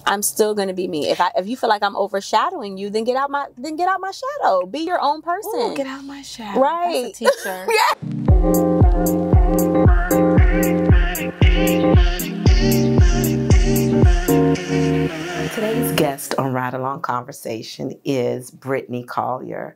I'm still gonna be me. If you feel like I'm overshadowing you, then get out my shadow. Be your own person. Ooh, get out my shadow. Right. That's a teacher. Yeah. Today's guest on Ride Along Conversation is Brittney Callier,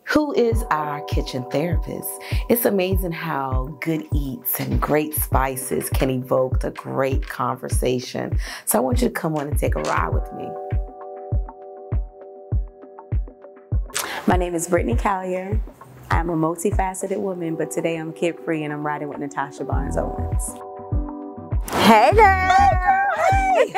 who is our kitchen therapist. It's amazing how good eats and great spices can evoke a great conversation. So I want you to come on and take a ride with me. My name is Brittney Callier. I'm a multifaceted woman, but today I'm kid-free and I'm riding with Natasha Barnes Owens. Hey girl! Hey!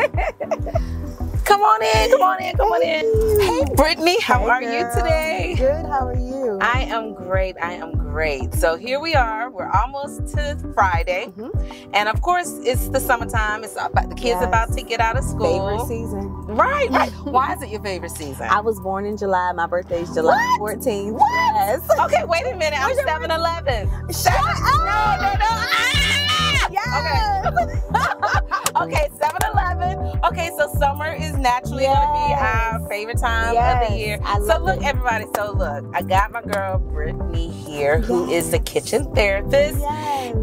Come on in, come on in, come on in. Hey Brittney, how are you today? Good, how are you? I am great, I am great. So here we are, we're almost to Friday. And of course, it's the summertime. It's about the kids about to get out of school. Favorite season. Right, right. Why is it your favorite season? I was born in July. My birthday is July 14th. What? Yes. Okay, wait a minute. I'm 7-11. Shut up! No. Yes. Okay, 7-11. Okay, so summer is naturally going to be our favorite time of the year. So look, everybody. So look, I got my girl Brittney here, who is the kitchen therapist.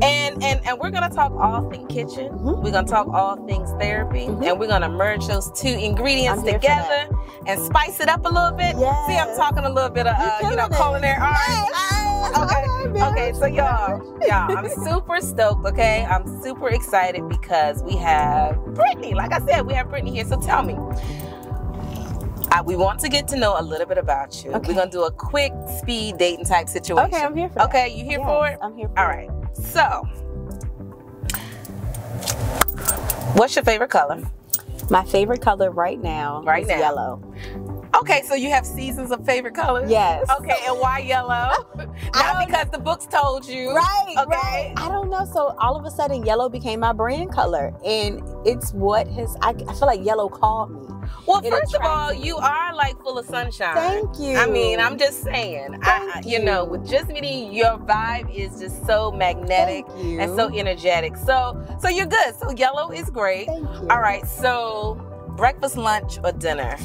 And we're going to talk all things kitchen. We're going to talk all things therapy. And we're going to merge those two ingredients together and spice it up a little bit. See, I'm talking a little bit of, culinary arts. Okay, so y'all, I'm super stoked, okay? I'm super excited because we have Brittney. Like I said, we have Brittney here. So tell me, we want to get to know a little bit about you. We're going to do a quick speed dating type situation. Okay, I'm here for that. Okay, you here for it? I'm here for it. All right. So, what's your favorite color? My favorite color right now is yellow. Okay, so you have seasons of favorite colors? Yes. Okay, and why yellow? Not because the books told you. Right, okay. Right. I don't know. So all of a sudden, yellow became my brand color. And it's what I feel like yellow called me. Well, first of all, you are like full of sunshine. Thank you. I mean, I'm just saying. You know, with just meeting, your vibe is just so magnetic and so energetic. So you're good. So yellow is great. Thank you. All right. So breakfast, lunch, or dinner?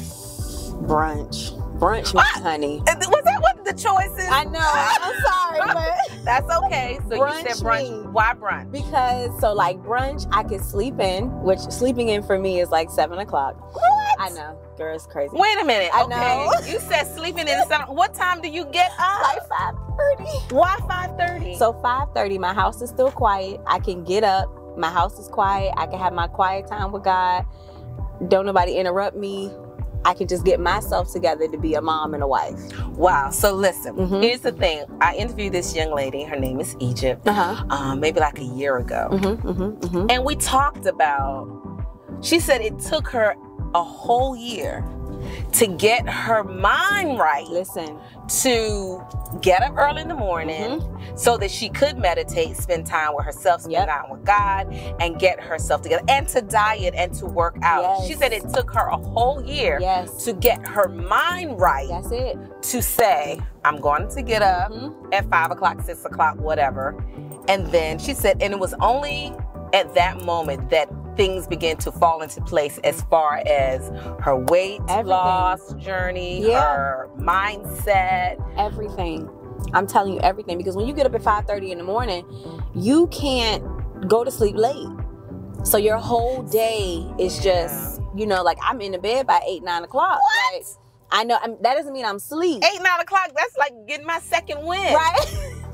Brunch. Brunch, my honey. Was that what the choice is? I know. I'm sorry, but that's okay. So brunch, you said brunch. Why brunch? Because brunch, I could sleep in, which sleeping in for me is like 7 o'clock. What? I know. Girl, it's crazy. Wait a minute. I okay. know. You said sleeping in 7. What time do you get up? Like 5:30. Why 5:30? So 5:30, my house is still quiet. I can get up. My house is quiet. I can have my quiet time with God. Don't nobody interrupt me. I can just get myself together to be a mom and a wife. Wow. So listen, here's the thing. I interviewed this young lady. Her name is Egypt. Maybe like a year ago. And we talked about, she said it took her a whole year to get her mind right. Listen. To get up early in the morning so that she could meditate, spend time with herself, spend time with God, and get herself together, and to diet and to work out. She said it took her a whole year to get her mind right. That's it. To say, I'm going to get up at 5 o'clock, 6 o'clock, whatever. And then she said, and it was only at that moment that things began to fall into place as far as her weight loss journey, her mindset. Everything. I'm telling you everything. Because when you get up at 5:30 in the morning, you can't go to sleep late. So your whole day is just, like I'm in the bed by 8, 9 o'clock. What? Like, I know that doesn't mean I'm asleep. 8, 9 o'clock, that's like getting my second win. Right?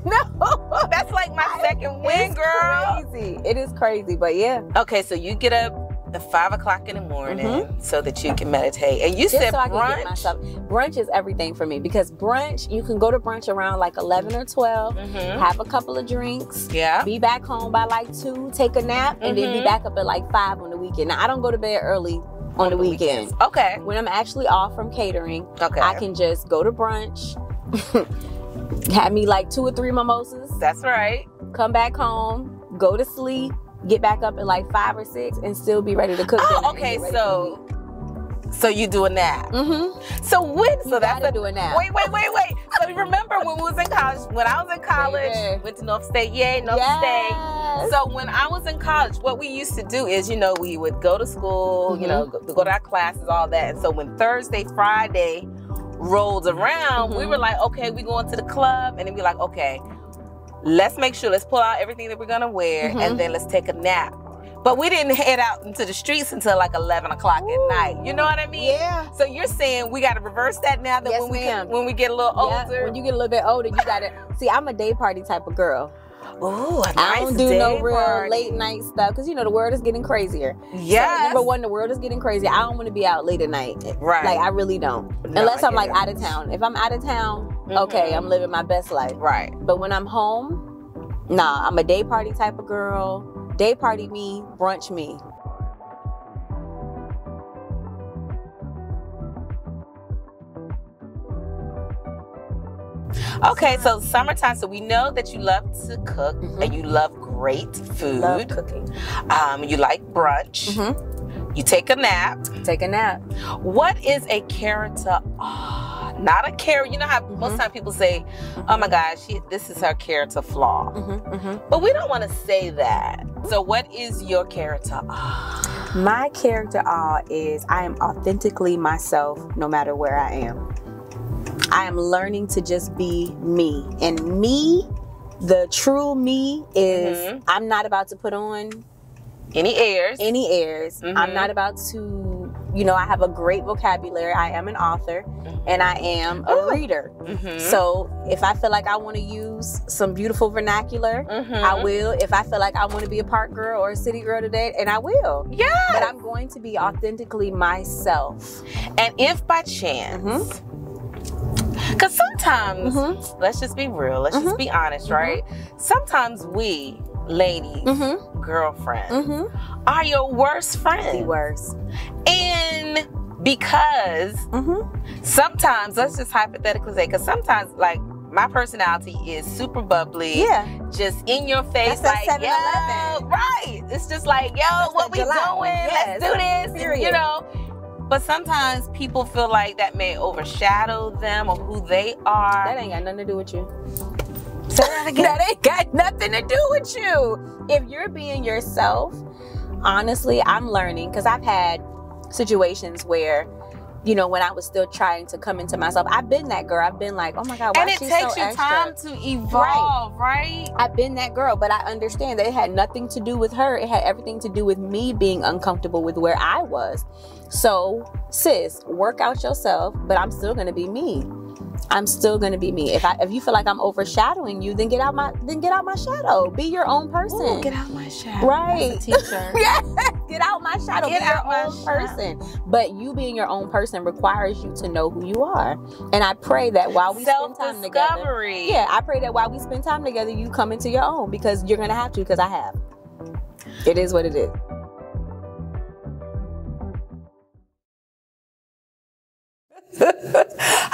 No. That's like my second win, girl. Crazy. It is crazy, but yeah. Okay, so you get up at 5 o'clock in the morning so that you can meditate. And you said I brunch? can get myself. Brunch is everything for me because brunch, you can go to brunch around like 11 or 12, have a couple of drinks, be back home by like 2, take a nap, and then be back up at like 5 on the weekend. Now, I don't go to bed early on the weekend. Okay. When I'm actually off from catering, I can just go to brunch, have me like 2 or 3 mimosas. That's right. Come back home, go to sleep, get back up at like 5 or 6, and still be ready to cook dinner. Okay, So you do a nap. So that's do a nap. Wait. So you remember when we was in college? When I was in college, went to North State. Yay, North State. So when I was in college, what we used to do is, you know, we would go to school, you know, go to our classes, all that. And so when Thursday, Friday rolled around, we were like, okay, we going to the club, and then we're like, okay, let's pull out everything that we're gonna wear, and then let's take a nap. But we didn't head out into the streets until like 11 o'clock at night. You know what I mean? Yeah. So you're saying we got to reverse that now that when we get a little older? When you get a little bit older, you got to... See, I'm a day party type of girl. Ooh, a nice I don't do no real party. late night stuff because, you know, the world is getting crazier. Yes. So, number one, the world is getting crazy. I don't want to be out late at night. Right. Like, I really don't. No, unless I'm like out of town. If I'm out of town, okay, I'm living my best life. Right. But when I'm home, nah, I'm a day party type of girl. Day party me, brunch me. Okay, so summertime, so we know that you love to cook and you love great food. Love cooking. You like brunch. You take a nap. Take a nap. What is a character? Not a character. You know how most times people say, oh my gosh, this is her character flaw. But we don't want to say that. So what is your character? My character is I am authentically myself no matter where I am. I am learning to just be me. And me, the true me is I'm not about to put on any airs. I'm not about to, you know, I have a great vocabulary. I am an author and I am a reader. So if I feel like I want to use some beautiful vernacular, I will. If I feel like I want to be a park girl or a city girl today, and I will. Yeah. But I'm going to be authentically myself. And if by chance, because sometimes, let's just be real, let's just be honest, right? Sometimes we, ladies, girlfriends, are your worst friends. The worst. And because sometimes, let's just hypothetically say, because sometimes, like, my personality is super bubbly, just in your face, that's like, 7-Eleven. Right. It's just like, yo, what we doing? Let's do this. Period. You know? But sometimes people feel like that may overshadow them or who they are. That ain't got nothing to do with you. Say that again. That ain't got nothing to do with you. If you're being yourself, honestly, I'm learning because I've had situations where, you know, when I was still trying to come into myself, I've been that girl. I've been like, oh my God, why is she so extra? And it takes you time to evolve, right? I've been that girl, but I understand that it had nothing to do with her. It had everything to do with me being uncomfortable with where I was. So, sis, work out yourself, but I'm still gonna be me. I'm still gonna be me. If you feel like I'm overshadowing you, then get out my shadow. Be your own person. Ooh, get out my shadow. Right. That's a teacher. Yeah. Get out my shadow. Get be out your own person. But you being your own person requires you to know who you are. And I pray that while we spend time together, I pray that while we spend time together, you come into your own, because you're gonna have to, because I have. It is what it is.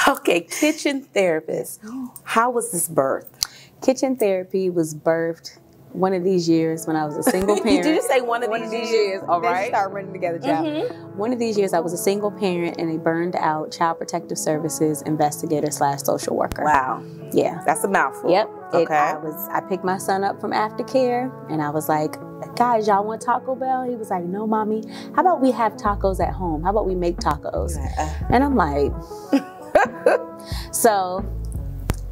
Okay, kitchen therapist. How was this birthed? Kitchen therapy was birthed one of these years when I was a single parent. Did you say one of these years? All right. Start running together, child. One of these years I was a single parent and a burned out Child Protective Services investigator / social worker. Wow. Yeah. That's a mouthful. Yep. Okay. I picked my son up from aftercare and I was like, guys, y'all want Taco Bell? He was like, no, mommy. How about we have tacos at home? How about we make tacos? And I'm like, so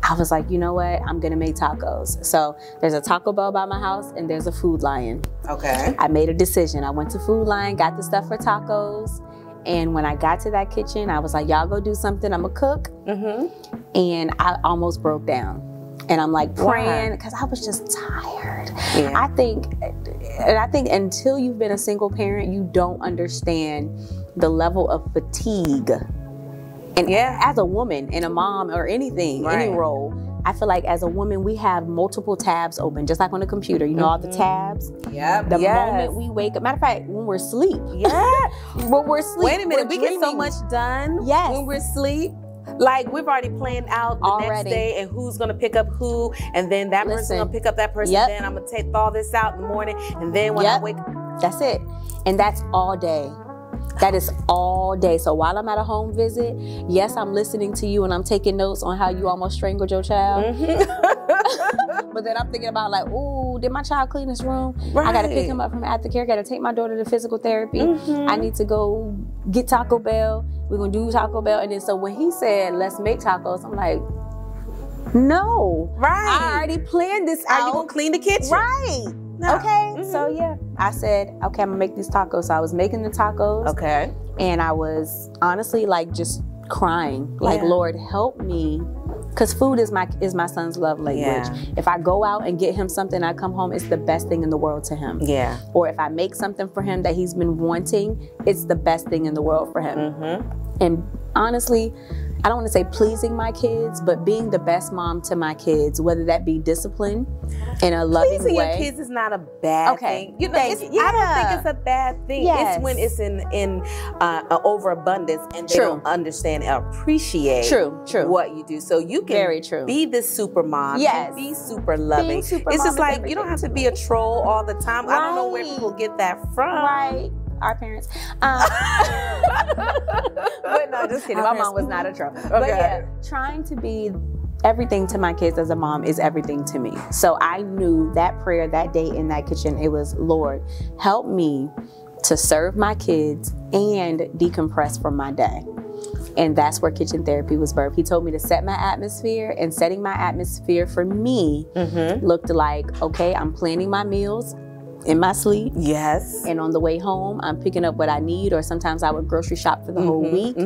I was like, you know what? I'm gonna make tacos. So there's a Taco Bell by my house and there's a Food Lion. Okay. I made a decision. I went to Food Lion, got the stuff for tacos. And when I got to that kitchen, I was like, y'all go do something. I'm a cook. And I almost broke down. And I'm like praying because I was just tired. Yeah. I think until you've been a single parent, you don't understand the level of fatigue. And as a woman and a mom or anything, any role, I feel like as a woman, we have multiple tabs open, just like on a computer. You know, all the tabs? The moment we wake up. Matter of fact, when we're asleep. When we're asleep. Wait a minute, we get so much done when we're asleep. Like, we've already planned out the next day and who's going to pick up who, and then that person's going to pick up that person, then I'm going to take all this out in the morning, and then when I wake up. That's it. And that's all day. That is all day. So while I'm at a home visit, yes, I'm listening to you and I'm taking notes on how you almost strangled your child. But then I'm thinking about like, ooh, did my child clean his room? Right. I got to pick him up from aftercare. Got to take my daughter to physical therapy. I need to go get Taco Bell. We're going to do Taco Bell. And then so when he said, let's make tacos, I'm like, no. Right. I already planned this out. Are you going to clean the kitchen? Right. No. Okay. So yeah, I said, okay, I'm going to make these tacos. So I was making the tacos. Okay. And I was honestly like just crying. Like, Lord, help me. Because food is my son's love language. Yeah. If I go out and get him something, I come home, it's the best thing in the world to him. Yeah. Or if I make something for him that he's been wanting, it's the best thing in the world for him. And honestly, I don't want to say pleasing my kids, but being the best mom to my kids, whether that be discipline in a loving way. Pleasing your kids is not a bad thing. You know, I don't think it's a bad thing. Yes. It's when it's in overabundance and they don't understand and appreciate what you do. So you can be this super mom, and be super loving. It's just like, you don't have to be a troll all the time. Right. I don't know where people get that from. Right. Our parents. But no, just kidding. My mom was not a troll. Okay. But yeah, trying to be everything to my kids as a mom is everything to me. So I knew that prayer that day in that kitchen, it was, Lord, help me to serve my kids and decompress from my day. And that's where kitchen therapy was birthed. He told me to set my atmosphere, and setting my atmosphere for me looked like, okay, I'm planning my meals in my sleep. Yes. And on the way home, I'm picking up what I need, or sometimes I would grocery shop for the whole week.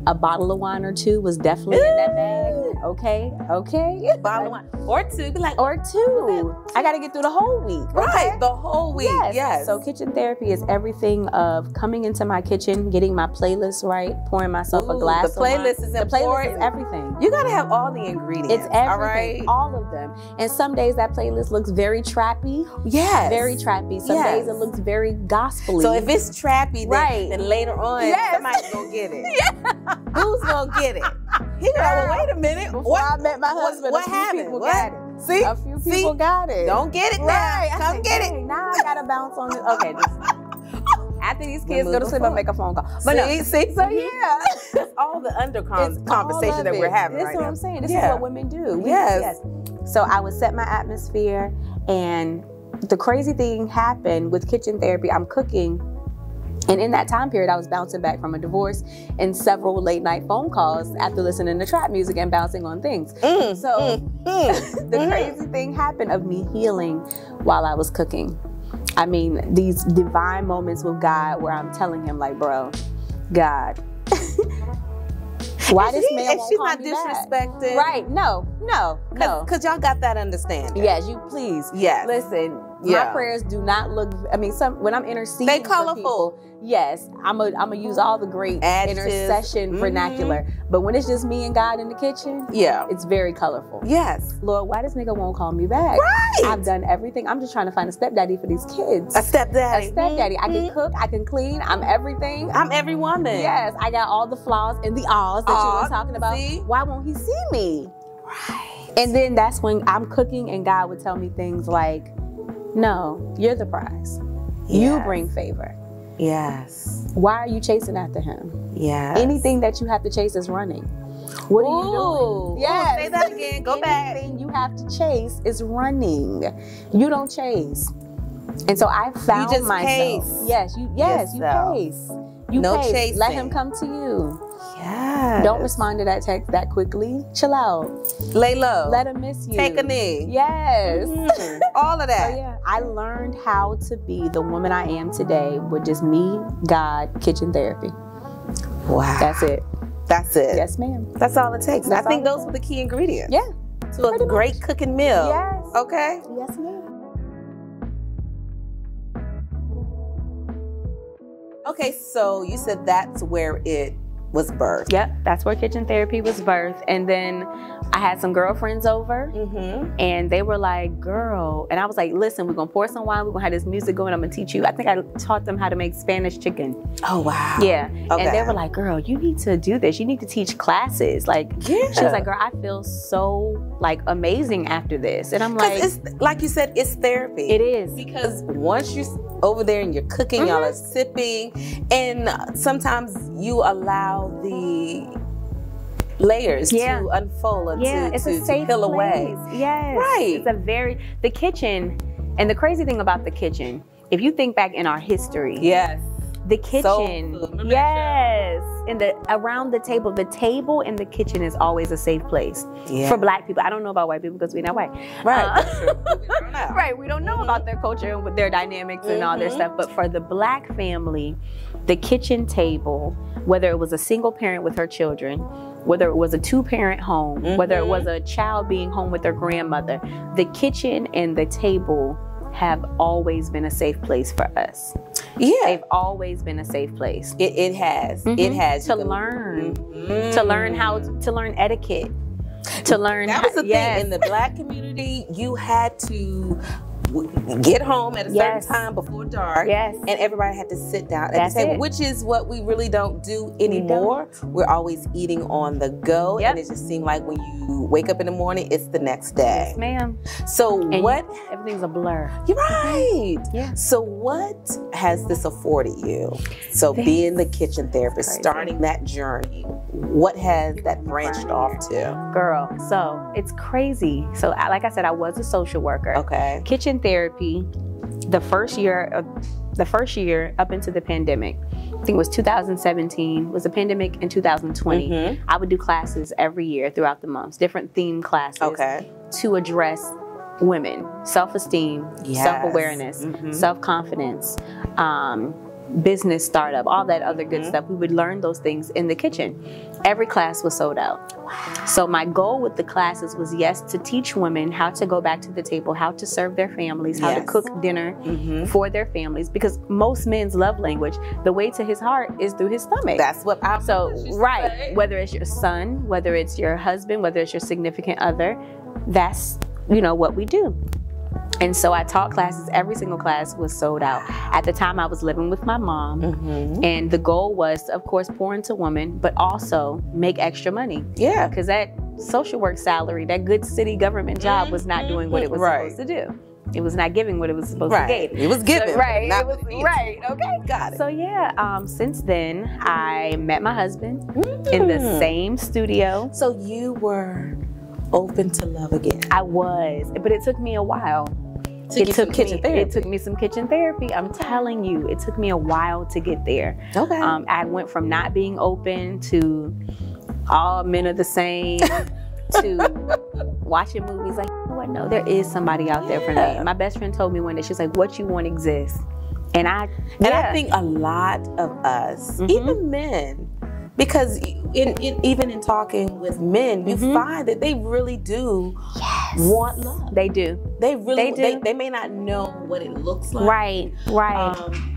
A bottle of wine or two was definitely in that bag. Okay. Bottle of wine. Or two. Be like, or two. I got to get through the whole week. Right. The whole week. Yes. So kitchen therapy is everything of coming into my kitchen, getting my playlist right, pouring myself a glass of wine. The playlist is important. The playlist is everything. You got to have all the ingredients. It's everything. All of them. And some days that playlist looks very trappy. Yes. Very trappy. Some days it looks very gospel-y. So if it's trappy, then later on, somebody's going to get it. Who's going to get it? He like, well, wait a minute. Before I met my husband, what happened? Got it. See? A few people got it. Don't get it now. Come get it. Now I got to bounce on this. Okay, after these kids go to sleep, I'll make a phone call. But see? So yeah. It's all the conversation that we're having right now. This is what I'm saying. This is what women do. Yes. So I would set my atmosphere, and the crazy thing happened with kitchen therapy. I'm cooking, and in that time period, I was bouncing back from a divorce and several late night phone calls after listening to trap music and bouncing on things. The crazy thing happened of me healing while I was cooking. I mean, these divine moments with God where I'm telling him, like, bro, God, why this man won't she's call not me disrespecting. Back? Right? No. Because y'all got that understanding. Yes, you please. Yes. Listen, my prayers do not look. I mean, when I'm interceding, they colorful. For people, yes, I'm gonna use all the great intercession vernacular. But when it's just me and God in the kitchen, it's very colorful. Yes. Lord, why this nigga won't call me back? Right. I've done everything. I'm just trying to find a stepdaddy for these kids. A stepdaddy. A stepdaddy. I can cook. I can clean. I'm everything. I'm every woman. Yes. I got all the flaws and the ahs that you were talking about. See? Why won't he see me? Right. And then that's when I'm cooking and God would tell me things like, no, you're the prize. Yes. You bring favor. Yes. Why are you chasing after him? Yes. Anything that you have to chase is running. What are you doing? Yes. Say that again. Go back. Anything you have to chase is running. You don't chase. And so I found you just myself. Pace. Yes, you pace. You no pace. Chasing. Let him come to you. Yes. Don't respond to that text that quickly. Chill out. Lay low. Let him miss you. Take a knee. Yes. All of that. So yeah, I learned how to be the woman I am today with just me, God, kitchen therapy. Wow. That's it. That's it. Yes, ma'am. That's all it takes. I think those were the key ingredients. Yeah. To a great cooking meal. Yes. Okay? Yes, ma'am. Okay, so you said that's where it was birthed. Yep, that's where kitchen therapy was birthed. And then I had some girlfriends over, and they were like, girl, and I was like, listen, we're gonna pour some wine, we're gonna have this music going, I'm gonna teach you. I think I taught them how to make Spanish chicken. Oh, wow. Yeah, and they were like, girl, you need to do this. You need to teach classes. Like, she was like, girl, I feel so like amazing after this. And I'm like, it's, like you said, it's therapy. It is. Because once you're over there and you're cooking, y'all are sipping, and sometimes you allow the layers to unfold and to peel away. Yes. Right. It's a the kitchen, and the crazy thing about the kitchen, if you think back in our history, the kitchen, around the table in the kitchen is always a safe place for Black people. I don't know about white people because we're not white. Right. We don't know. Right. We don't know about their culture and with their dynamics and all their stuff. But for the Black family, the kitchen table, whether it was a single parent with her children, whether it was a two-parent home, whether it was a child being home with their grandmother, the kitchen and the table have always been a safe place for us. Yeah. They've always been a safe place. It has. It has. To learn. To learn etiquette. To learn. That was the thing. In the Black community, you had to get home at a certain time before dark, and everybody had to sit down at the table, which is what we really don't do anymore. We're always eating on the go, and it just seemed like when you wake up in the morning, it's the next day. Yes, ma'am. So everything's a blur. You're right. Yeah. So what has this afforded you? So being the kitchen therapist, starting that journey, what has that branched off to? Girl, so it's crazy. So like I said, I was a social worker. Okay. Kitchen therapy, the first year up into the pandemic, I think it was 2017, was the pandemic, in 2020, I would do classes every year throughout the months, different theme classes to address women, self-esteem, self-awareness, self-confidence, business startup, all that other good stuff. We would learn those things in the kitchen. Every class was sold out. So my goal with the classes was, to teach women how to go back to the table, how to serve their families, how to cook dinner for their families, because most men's love language, the way to his heart is through his stomach. That's what I whether it's your son, whether it's your husband, whether it's your significant other, that's what we do. And so I taught classes. Every single class was sold out. At the time, I was living with my mom, and the goal was, of course, pour into women, but also make extra money. Yeah, because that social work salary, that good city government job, was not doing what it was supposed to do. It was not giving what it was supposed to give. It was giving. So, okay, got it. So since then, I met my husband in the same studio. So you were open to love again. I was, but it took me a while. It took me some kitchen therapy. I'm telling you, it took me a while to get there. Okay. I went from not being open to all men are the same to watching movies like, what? No, there is somebody out there for me. My best friend told me one day, she was like, what you want exists. And I think a lot of us, even men, because even in talking with men, you find that they really do want love. They do. They really do. They may not know what it looks like. Right.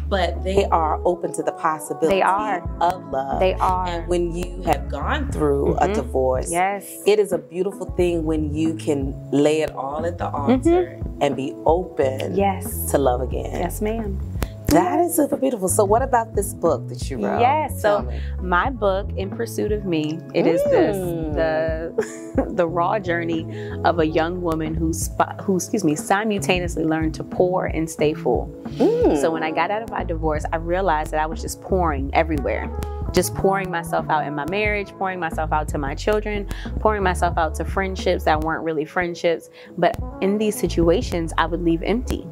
But they are open to the possibility of love. They are. And when you have gone through a divorce, it is a beautiful thing when you can lay it all at the altar and be open to love again. Yes, ma'am. That is super beautiful. So what about this book that you wrote? Yes, so my book, In Pursuit of Me, it is the raw journey of a young woman who simultaneously learned to pour and stay full. So when I got out of my divorce, I realized that I was just pouring everywhere. Just pouring myself out in my marriage, pouring myself out to my children, pouring myself out to friendships that weren't really friendships. But in these situations, I would leave empty.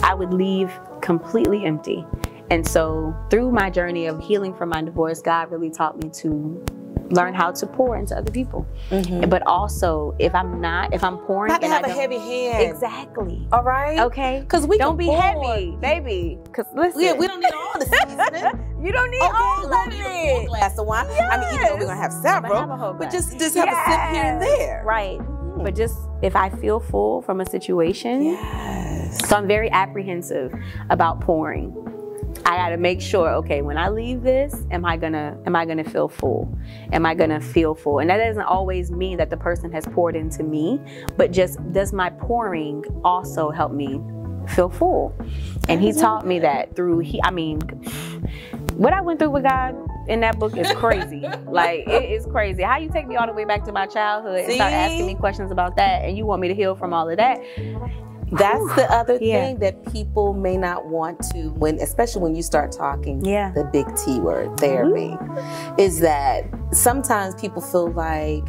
I would leave completely empty. And so through my journey of healing from my divorce, God really taught me to learn how to pour into other people. But also, if I'm pouring, not to have a heavy hand. Exactly. All right. Okay. Because we don't be heavy, baby. Because listen, we don't need all the seasoning. You don't need all of it. A glass of wine. I mean, even though we're gonna have several, but just have a sip here and there. Right. But just if I feel full from a situation, so I'm very apprehensive about pouring. I got to make sure, okay, when I leave this, am I gonna feel full? Am I gonna feel full? And that doesn't always mean that the person has poured into me, but just does my pouring also help me feel full? And he taught me that through, what I went through with God in that book is crazy. Like, it is crazy. How you take me all the way back to my childhood and start asking me questions about that, and you want me to heal from all of that. That's the other thing that people may not want to, especially when you start talking the big T word, therapy, is that sometimes people feel like,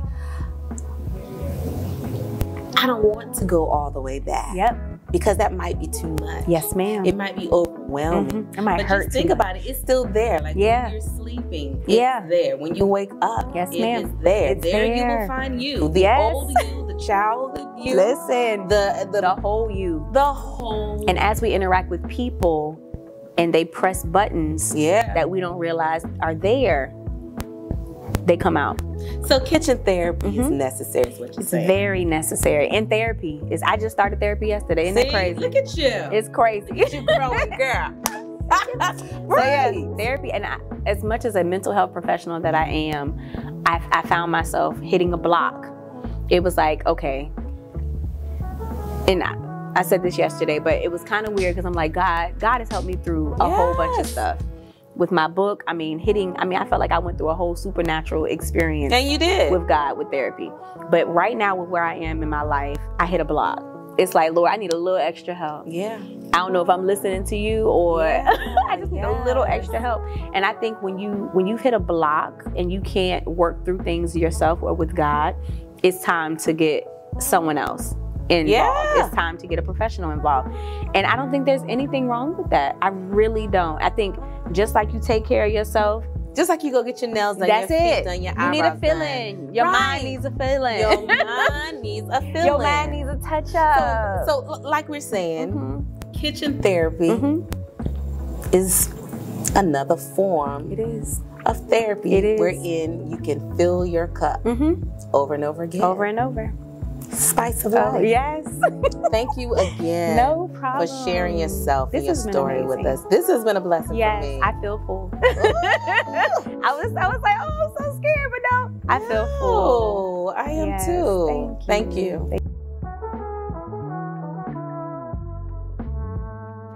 I don't want to go all the way back. Because that might be too much. Yes, ma'am. It might be overwhelming. It might hurt. Just think about it. It's still there. Like when you're sleeping, it's there. When you wake up, yes, ma'am, it's there. It's there you will find you. The old you, the childhood you. Listen, the whole you. The whole. And as we interact with people, and they press buttons that we don't realize are there, they come out. So kitchen therapy is necessary, is what you're saying. It's very necessary. And therapy is, I just started therapy yesterday. Isn't that crazy? Look at you. It's crazy. You're growing, girl. So therapy, and as much as a mental health professional that I am, I found myself hitting a block. It was like, okay, and I said this yesterday, but it was kind of weird because I'm like, God has helped me through a whole bunch of stuff. With my book, I felt like I went through a whole supernatural experience. And you did. With God, with therapy. But right now, with where I am in my life, I hit a block. It's like, Lord, I need a little extra help. I don't know if I'm listening to you or I just need a little extra help. And I think when you hit a block and you can't work through things yourself or with God, it's time to get someone else involved. It's time to get a professional involved. And I don't think there's anything wrong with that. I really don't. I think just like you take care of yourself, just like you go get your nails done, that's your feet it. done, your you need a eyebrows feeling. done. Your mind needs a feeling. Your mind needs a feeling. Your mind needs a touch up. So like we're saying, kitchen therapy is another form of therapy wherein you can fill your cup over and over again. Over and over. Spice of life. Yes. Thank you again. No problem. For sharing yourself and your story with us. This has been a blessing for me. Yes, I feel full. I was like, oh, I'm so scared, but no, I feel full. I am too. Thank you.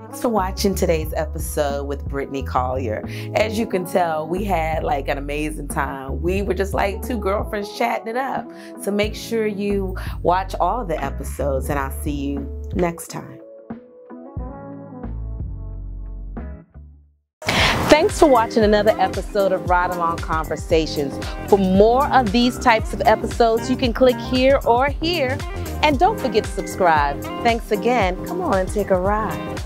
Thanks for watching today's episode with Brittney Callier. As you can tell, we had like an amazing time. We were just like two girlfriends chatting it up. So make sure you watch all of the episodes and I'll see you next time. Thanks for watching another episode of Ride Along Conversations. For more of these types of episodes, you can click here or here. And don't forget to subscribe. Thanks again. Come on and take a ride.